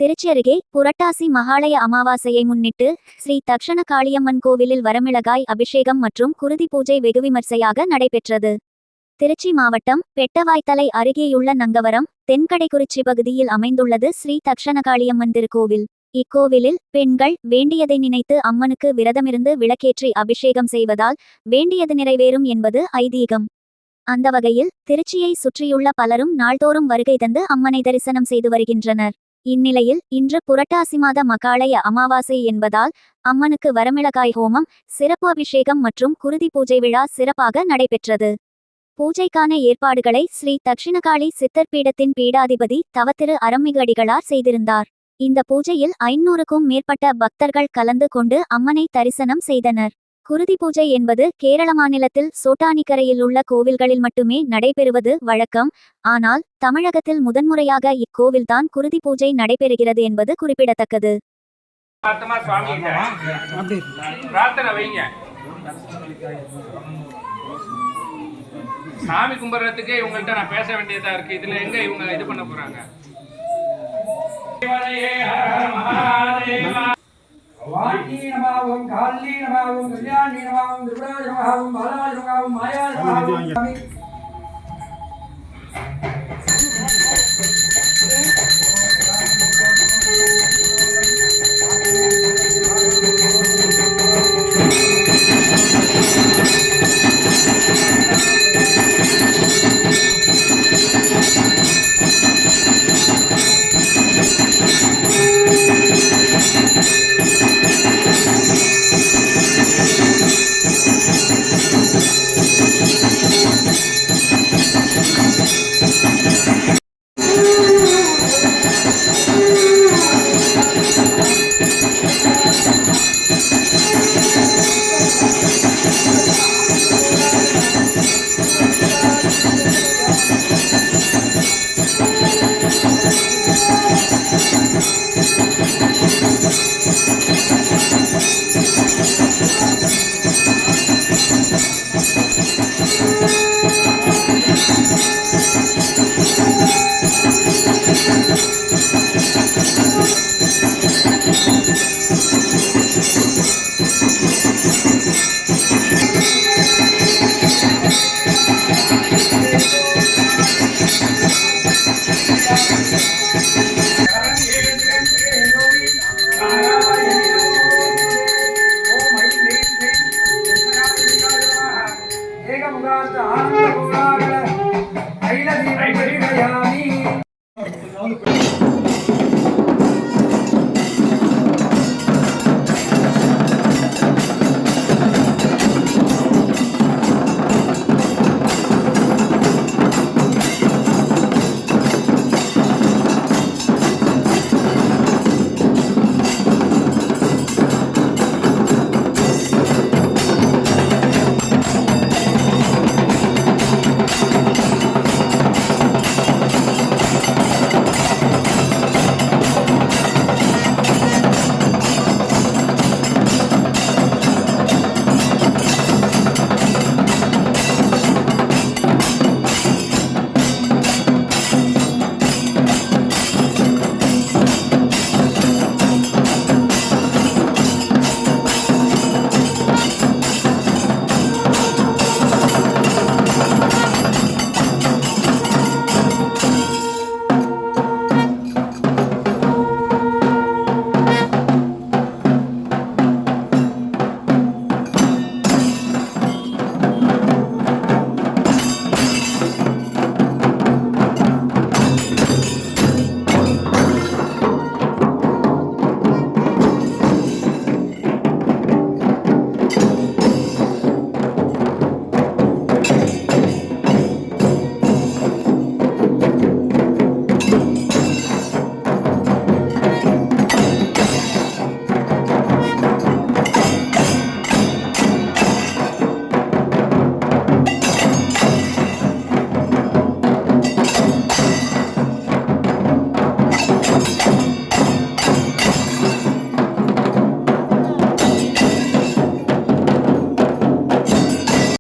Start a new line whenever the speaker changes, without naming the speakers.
திருச்சி அருகே புரட்டாசி மகாலய அமாவாசையை முன்னிட்டு ஸ்ரீ தக்ஷண காளியம்மன் கோவிலில் வரமிளகாய் அபிஷேகம் மற்றும் குருதி பூஜை வெகு விமர்சையாக நடைபெற்றது. திருச்சி மாவட்டம் பெட்டவாய்த்தலை அருகேயுள்ள நங்கவரம் தென்கடைக்குறிச்சி பகுதியில் அமைந்துள்ளது ஸ்ரீ தக்ஷண காளியம்மன் திருக்கோவில். இக்கோவிலில் பெண்கள் வேண்டியதை நினைத்து அம்மனுக்கு விரதமிருந்து விளக்கேற்றி அபிஷேகம் செய்வதால் வேண்டியது நிறைவேறும் என்பது ஐதீகம். அந்த வகையில் திருச்சியை சுற்றியுள்ள பலரும் நாள்தோறும் வருகை தந்து அம்மனை தரிசனம் செய்து வருகின்றனர். இந்நிலையில் இன்று புரட்டாசி மாத மகாலய அமாவாசை என்பதால் அம்மனுக்கு வரமிளகாய் ஹோமம், சிறப்பு அபிஷேகம் மற்றும் குருதி பூஜை விழா சிறப்பாக நடைபெற்றது. பூஜைக்கான ஏற்பாடுகளை ஸ்ரீ தட்சிணகாளி சித்தர் பீடத்தின் பீடாதிபதி தவத்திரு அருள்மிகு அடிகளார் செய்திருந்தார். இந்த பூஜையில் 500க்கும் மேற்பட்ட பக்தர்கள் கலந்து கொண்டு அம்மனை தரிசனம் செய்தனர். குருதி பூஜை என்பது கேரள மாநிலத்தில் சோட்டானிக்கரையில் உள்ள கோவில்களில் மட்டுமே நடைபெறுவது வழக்கம். ஆனால் தமிழகத்தில் முதன்முறையாக இக்கோவில்தான் குருதி பூஜை நடைபெறுகிறது என்பது குறிப்பிடத்தக்கது.
சாமி கும்பிடுறதுக்கு இவங்கள்ட்ட நான் பேச வேண்டியதா இருக்கு. இதுல எங்க இவங்க இது பண்ண போறாங்க?
வாட்டி நமாவும் காலி நமாவும் கல்யாணி நமாவும் திருவிழா நமாவும் பாலாஜி நமாவும் மாயா நமாவும்